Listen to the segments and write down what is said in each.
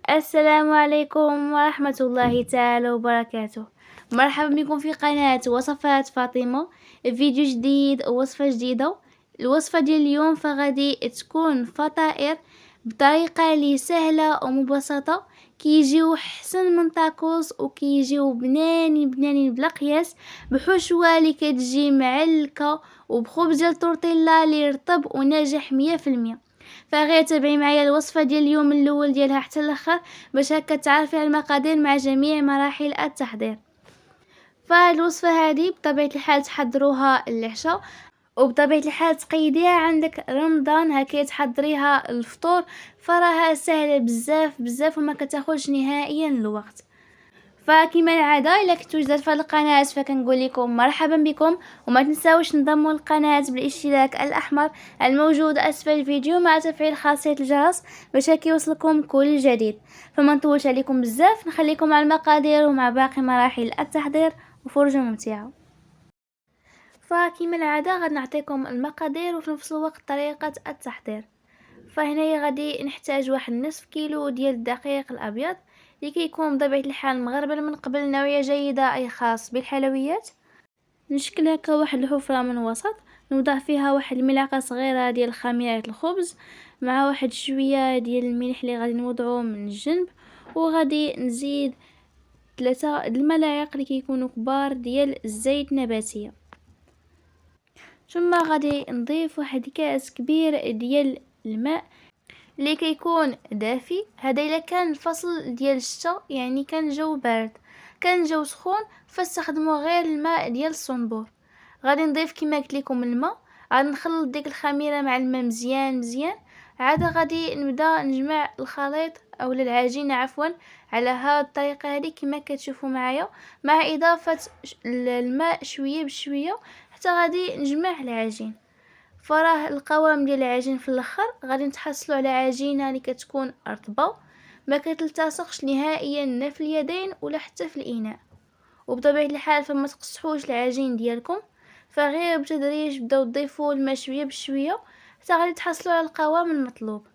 السلام عليكم ورحمة الله تعالى وبركاته. مرحبا بكم في قناة وصفات فاطمة، فيديو جديد ووصفة جديدة. الوصفة ديال اليوم فغادي تكون فطائر بطريقة لي سهلة ومبسطة، كيجيو حسن من طاكوس وكيجيو بنانين بنانين بلا قياس، بحشوة لي كتجي معلكة وبخبز ديال التورتيلا لي رطب وناجح 100%. فغير تابعي معايا الوصفه ديال اليوم من الاول ديالها حتى الاخر باش هكا تعرفي على المقادير مع جميع مراحل التحضير. فالوصفه هذه بطبيعه الحال تحضروها العشاء، وبطبيعه الحال تقيديها عندك رمضان هكا تحضريها الفطور، فراها سهله بزاف بزاف وما كتاخذش نهائيا الوقت. فكما العاده الا كنتو جداد في القناه فكنقول لكم مرحبا بكم، وما تنساوش تنضموا للقناه بالاشتراك الاحمر الموجود اسفل الفيديو مع تفعيل خاصيه الجرس باش يوصلكم كل جديد. فما نطولش عليكم بزاف، نخليكم مع المقادير ومع باقي مراحل التحضير وفرجه ممتعه. فكما العاده غادي نعطيكم المقادير وفي نفس الوقت طريقه التحضير. فهنايا غادي نحتاج واحد نصف كيلو ديال الدقيق الابيض اللي كيكون بطبيعه الحال مغربل من قبل، نوعيه جيده اي خاص بالحلويات. نشكل هكا واحد الحفره من وسط، نوضع فيها واحد الملعقه صغيره ديال خميره الخبز مع واحد شويه ديال الملح اللي غادي نوضعوه من الجنب، وغادي نزيد 3 الملاعق اللي كيكونوا كبار ديال الزيت النباتيه. ثم غادي نضيف واحد كاس كبير ديال الماء اللي كيكون دافي. هذا الا كان الفصل ديال الشتاء، يعني كان الجو بارد، كان الجو سخون فاستخدموا غير الماء ديال الصنبور. غادي نضيف كما قلت لكم الماء، غادي نخلط ديك الخميره مع الماء مزيان مزيان. عاد غادي نبدا نجمع الخليط او العجينه عفوا على هاد الطريقه هذه كما كتشوفوا معايا، مع اضافه الماء شويه بشويه حتى غادي نجمع العجين. فراه القوام ديال العجين في الاخر غادي نتحصلوا على عجينه اللي كتكون رطبه ما كتلتصقش نهائيا لا في اليدين ولا حتى في الاناء. وبطبيعه الحال فما تقصحوش العجين ديالكم، فغير بتدريج بداو تضيفوا الماء شويه بشويه حتى غادي تحصلوا على القوام المطلوب.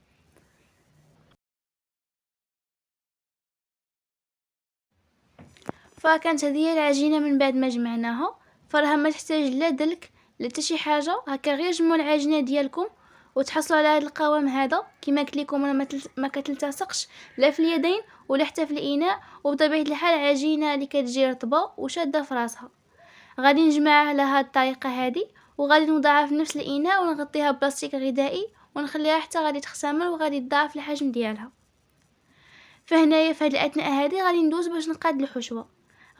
فكانت هذه العجينه من بعد ما جمعناها، فراها ما تحتاج لا دلك لا حتى شي حاجه، هكا غير جمعوا العجينه ديالكم وتحصلوا على هذا القوام هذا كما قلت لكم، ما كتلتصقش لا في اليدين ولا حتى في الاناء، وبطبيعه الحال عجينه اللي كتجي رطبه وشاده في راسها. غادي نجمعها على هذه الطريقه هذه وغادي نوضعها في نفس الاناء ونغطيها بلاستيك غذائي ونخليها حتى غادي تخمر وغادي تضاعف الحجم ديالها. فهنايا في هذه الاثناء هذه غادي ندوز باش نقاد الحشوه.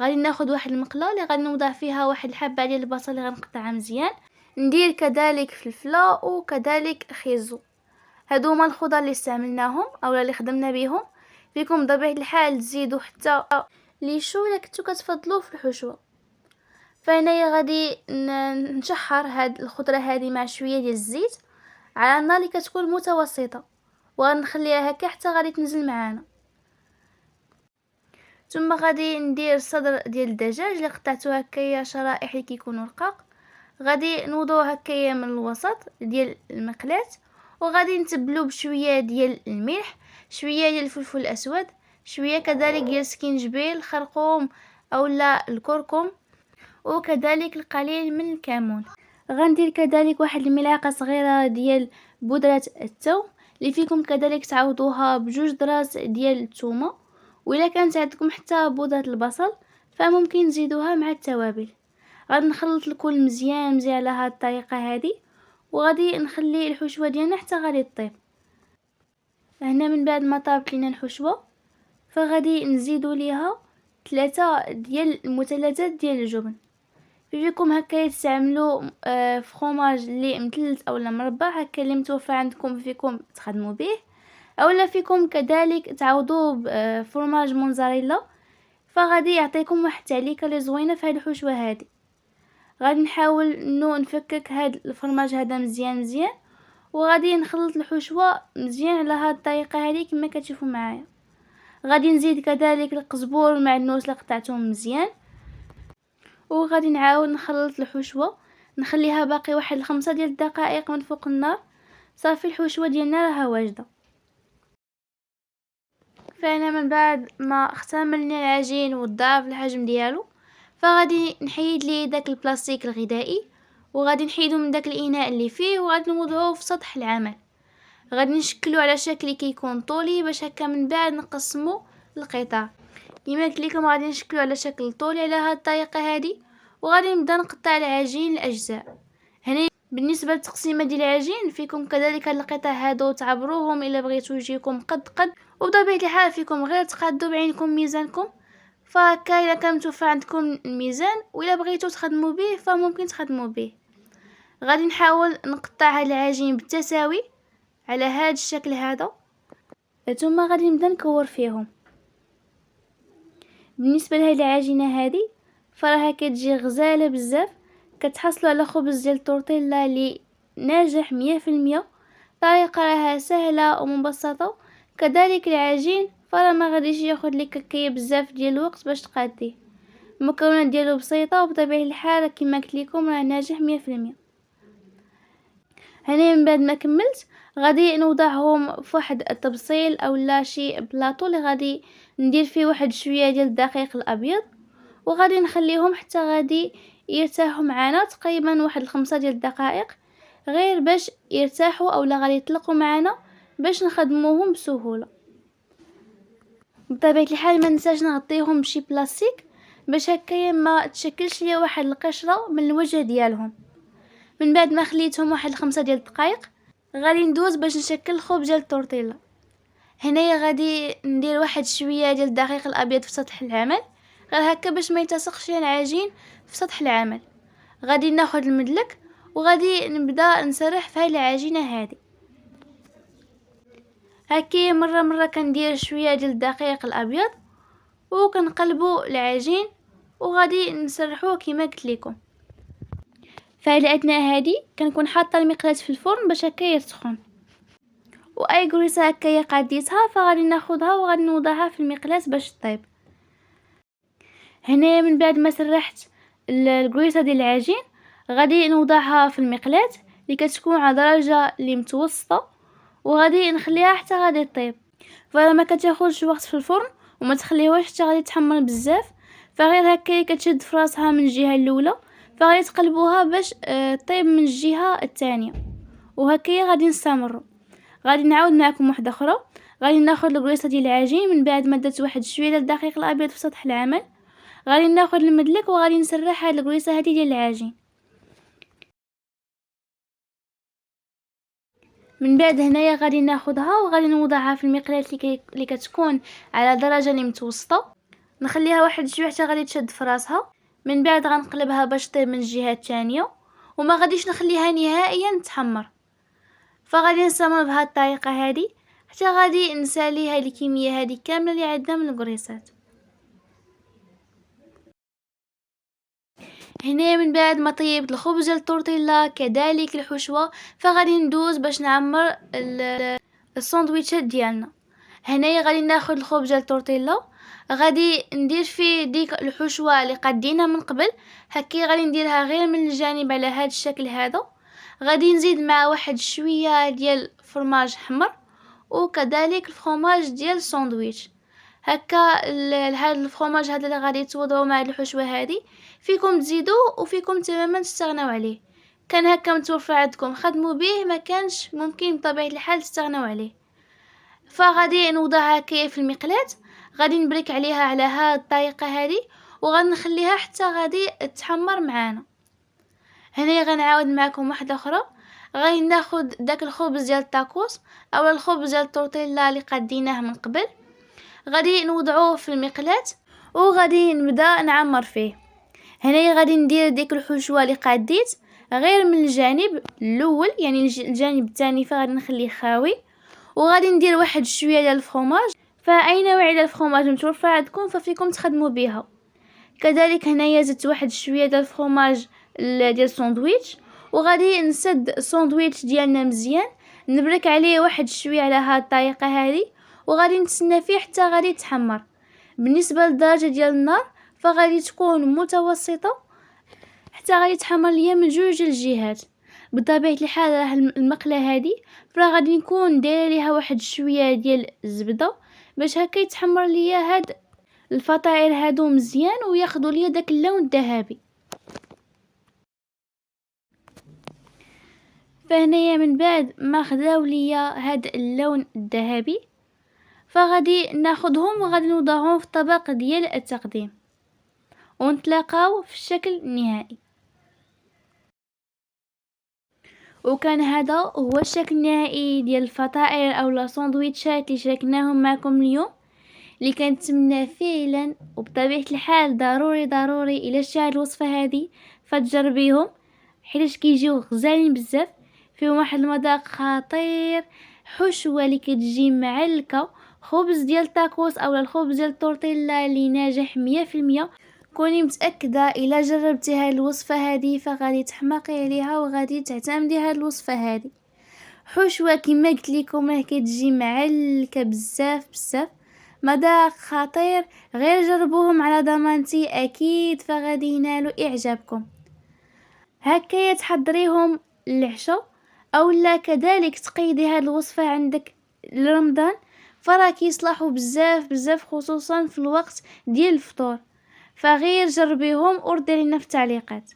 غادي ناخذ واحد المقله اللي غادي نوضع فيها واحد الحبه ديال البصل اللي غنقطعها مزيان، ندير كذلك فلفله وكذلك خيزو. هادو هما الخضر اللي استعملناهم او اللي خدمنا بهم. فيكم بطبيعه الحال تزيدوا حتى لي شو الا كنتو كتفضلوا في الحشوه. فهنايا غادي نشحر هاد الخضره هذه مع شويه ديال الزيت على النار اللي كتكون متوسطه، وغنخليها هكا حتى غادي تنزل معانا. ثم غادي ندير صدر ديال الدجاج اللي قطعته هكايا شرائح اللي كيكونوا رقاق، غادي نوضعوه هكايا من الوسط ديال المقلاة، وغادي نتبلو بشويه ديال الملح، شويه ديال الفلفل الاسود، شويه كذلك ديال السكينجبيل الخرقوم اولا الكركم، وكذلك القليل من الكمون. غندير كذلك واحد الملعقه صغيره ديال بودره الثوم اللي فيكم كذلك تعوضوها بجوج دراس ديال الثومه، وإلا كانت عندكم حتى بودره البصل فممكن تزيدوها مع التوابل. غادي نخلط الكل مزيان مزيان على هذه الطريقه هذه، وغادي نخلي الحشوه ديالنا حتى غادي تطيب. هنا من بعد ما طابت لينا الحشوه فغادي نزيدوا ليها 3 ديال المثلثات ديال الجبن. فيكم هكا تستعملوا فخوماج اللي مثلث اولا مربع هكا اللي متوفر عندكم فيكم تخدموا به، اولا فيكم كذلك تعوضوه بفرماج موزاريلا، فغادي يعطيكم واحد التعليكه اللي زوينه في هذه الحشوه هذه. غادي نحاول انه نفكك هذا الفرماج هذا مزيان مزيان، وغادي نخلط الحشوه مزيان على هذه الطريقه هذه كما كتشوفوا معايا. غادي نزيد كذلك القزبور مع النوس اللي قطعتهم مزيان، وغادي نعاود نخلط الحشوه نخليها باقي واحد 5 ديال الدقائق من فوق النار. صافي الحشوه ديالنا راها واجده. فانا من بعد ما اختملنا العجين وضاعف الحجم ديالو، فغادي نحيد ليه داك البلاستيك الغذائي، وغادي نحيدو من داك الاناء اللي فيه، وغادي نوضعوه في سطح العمل. غادي نشكلو على شكل كيكون طولي باش هكا من بعد نقسمو القطع. كما قلت لكم غادي نشكلو على شكل طولي على هاد الطريقه هادي، وغادي نبدا نقطع العجين لاجزاء. هنا بالنسبه للتقسيمه ديال العجين فيكم كذلك هاد القطع هادو تعبروهم الا بغيتو يجيكم قد وبطبيعه الحال فيكم غير تقادو بعينكم ميزانكم. فهكا الا كان متوفر عندكم الميزان وإلا بغيتو تخدموا به فممكن تخدموا به. غادي نحاول نقطع هاد العجين بالتساوي على هاد الشكل هذا، ثم غادي نبدا نكور فيهم. بالنسبه لهاد العجينه هذه فراها كتجي غزاله بزاف، كتحصلوا على خبز ديال التورتيلا اللي ناجح 100%. طريقه راها سهله ومبسطه. كذلك العجين فراه ما غاديش ياخذ لك هكايا بزاف ديال الوقت باش تقاديه. المكونات ديالو بسيطه وبطبيعه الحال كما قلت لكم راه ناجح 100%. هنا من بعد ما كملت غادي نوضعهم في واحد الطبسيل اولا شي بلاطو اللي غادي ندير فيه واحد شويه ديال الدقيق الابيض، وغادي نخليهم حتى غادي يرتاحوا معنا تقريبا واحد 5 ديال الدقائق، غير باش يرتاحوا اولا غادي يطلقوا معنا باش نخدموهم بسهوله. بطبيعه الحال ما ننساش نغطيهم بشي بلاستيك باش هكايا ما تشكلش ليا واحد القشره من الوجه ديالهم. من بعد ما خليتهم واحد 5 ديال الدقائق غادي ندوز باش نشكل الخبز ديال التورتيلا. هنايا غادي ندير واحد شويه ديال الدقيق الابيض في سطح العمل، غير هكا باش ما يلتصقش العجين في سطح العمل. غادي ناخذ المدلك وغادي نبدا نسرح في هذه العجينه هذه. هكا مره كندير شويه ديال الدقيق الابيض وكنقلبوا العجين وغادي نسرحوه كما قلت لكم. فهاد الاثناء هادي كنكون حاطه المقلاة في الفرن باش هكا يسخن، واي كريسه هكايا قاديتها فغادي ناخذها وغادي نوضعها في المقلاة باش طيب. هنا من بعد ما سرحت الكريسه ديال العجين غادي نوضعها في المقلاة اللي كتكون على درجه اللي متوسطه، وغادي نخليها حتى غادي طيب. فلا ما كتاخذش وقت في الفرن وما تخليوهاش حتى غادي تحمر بزاف، فغير هكا كتشد في راسها من الجهه الاولى، فغادي تقلبوها باش طيب من الجهه الثانيه، وهكايا غادي نستمروا. غادي نعاود معكم واحده اخرى. غادي ناخذ الكريسه ديال العجين من بعد ما درت واحد شويه ديال الدقيق الابيض في سطح العمل، غادي ناخذ المدلك وغادي نسرح هاد الكريسه هذه ديال العجين. من بعد هنايا غادي ناخذها وغادي نوضعها في المقلاة اللي كتكون على درجه اللي متوسطه، نخليها واحد شويه حتى غادي تشد في راسها. من بعد غنقلبها باش طيب من الجهه الثانيه، وما غاديش نخليها نهائيا تحمر. فغادي نستمر بهذه الطريقه هذه حتى غادي نسالي هذه الكميه هذه كامله اللي عندنا من الكريسات. هنا من بعد ما طيبت الخبز ديال التورتيلا كذلك الحشوه، فغادي ندوز باش نعمر الساندويتشات ديالنا. هنايا غادي ناخذ الخبز ديال التورتيلا، غادي ندير فيه ديك الحشوه اللي قادينها من قبل، هكا غادي نديرها غير من الجانب على هذا الشكل هذا. غادي نزيد مع واحد شويه ديال فرماج حمر وكذلك الفرماج ديال الساندويتش. هكا هذا الفرماج هذا اللي غادي توضعوا مع الحشوه هذه فيكم تزيدوه وفيكم تماما تستغناو عليه. كان هكا متوفر عندكم خدموا به، ما كانش ممكن بطبيعه الحال تستغناو عليه. فغادي نوضعها هكايا في المقلاة، غادي نبرك عليها على هاد الطريقه هذه وغادي نخليها حتى غادي تحمر معانا. هنا غنعاود معكم واحده اخرى. غادي ناخذ داك الخبز ديال التاكوس او الخبز ديال التورتيلا اللي قاديناه من قبل، غادي نوضعوه في المقلاة وغادي نبدا نعمر فيه. هنا غادي ندير ديك الحشوه اللي قاديت غير من الجانب الاول، يعني الجانب الثاني فغادي نخليه خاوي، وغادي ندير واحد شويه ديال الفرماج. فاي نوع ديال الفرماج متوفر عندكم ففيكم تخدموا بها. كذلك هنايا زدت واحد شويه ديال الفرماج ديال الساندويتش، وغادي نسد الساندويتش ديالنا مزيان، نبرك عليه واحد شويه على هاد الطريقه هذه وغادي نتسنى فيه حتى غادي يتحمر. بالنسبه للدرجه ديال النار فغادي تكون متوسطه حتى غادي يتحمر ليا من جوج الجهات. بطبيعه الحال المقله هذه فراه غادي نكون دايره ليها واحد شويه ديال الزبده باش هكا يتحمر ليا هاد الفطائر هادو مزيان وياخدوا ليا داك اللون الذهبي. فهنايا من بعد ما خداو ليا هاد اللون الذهبي فغادي ناخدهم وغادي نوضعهم في الطبق ديال التقديم ونتلاقاو في الشكل النهائي. وكان هذا هو الشكل النهائي ديال الفطائر او لا ساندويتشات اللي شاركناهم معكم اليوم، اللي كنتمنى فعلا وبطبيعه الحال ضروري الى شتي هاد الوصفه هذه فتجربيهم، حيت كيجيو غزالين بزاف، فيهم واحد المذاق خطير، حشوه اللي كتجي معلكه، خبز ديال تاكوس او الخبز ديال التورتيلا اللي ناجح 100%. كوني متاكده الا جربتي هاد الوصفه هذه فغادي تحماقي عليها وغادي تعتمدي هاد الوصفه هذه. حشوه كما قلت لكم راه كتجي معلكه بزاف، مذاق خطير، غير جربوهم على ضمانتي اكيد فغادي ينالوا اعجابكم. هكا تحضريهم للعشاء او لا كذلك تقيدي هاد الوصفه عندك لرمضان، فراه كيصلحوا بزاف خصوصا في الوقت ديال الفطور. فغير جربيهم وردي لنا في التعليقات.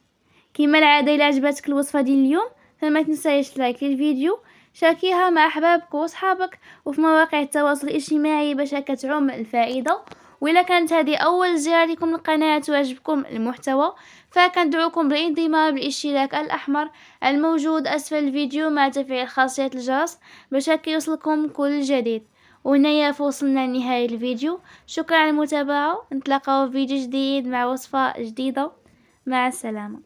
كما العاده الا عجبتك الوصفه ديال اليوم فما تنسايش لايك للفيديو، شاركيها مع احبابك وصحابك وفي مواقع التواصل الاجتماعي باش تعم الفائده. وإلا كانت هذه اول زياره لكم للقناه وعجبكم المحتوى فكندعوكم بالانضمام بالاشتراك الاحمر الموجود اسفل الفيديو مع تفعيل خاصيه الجرس باش يوصلكم كل جديد. وهنايا فوصلنا لنهاية الفيديو، شكرا على المتابعة، نتلاقاو في فيديو جديد مع وصفة جديدة، مع السلامة.